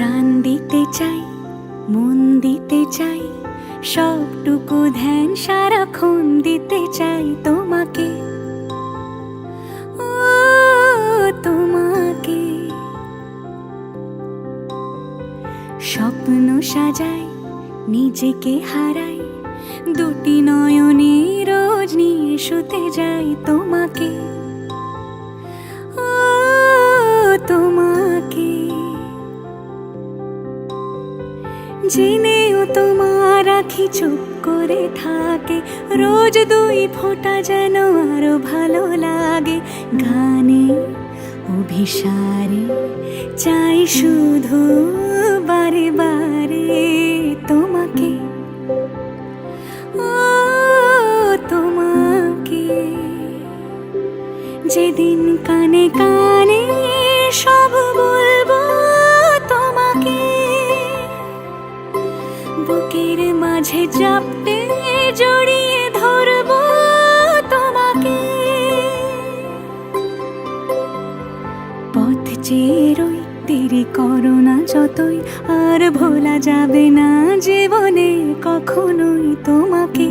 প্রাণ দিতে চাই, মন দিতে চাই, সবটুকু ধ্যান সারাক্ষণ দিতে চাই তোমাকে, ও তোমাকে। স্বপ্ন সাজাই, নিজেকে হারাই, দুটি নয়নে রোজ নিয়ে শুতে যাই তোমাকে, ও তোমাকে। জেনেও তোমার আখি চুপ করে থাকে, রোজ দুই ফোঁটা যেন আরো ভালো লাগে। গানে অভিসারে চাই শুধু বারে বারে তোমাকে, ও তোমাকে। যেদিন কানে কানে সব বলবো তোমাকে, বুকের মাঝে চাপতে জড়িয়ে ধরবো তোমাকে। পথ চেয়ে রই, দেরি করো না যতই, আর ভোলা যাবে না জীবনে কখনোই তোমাকে।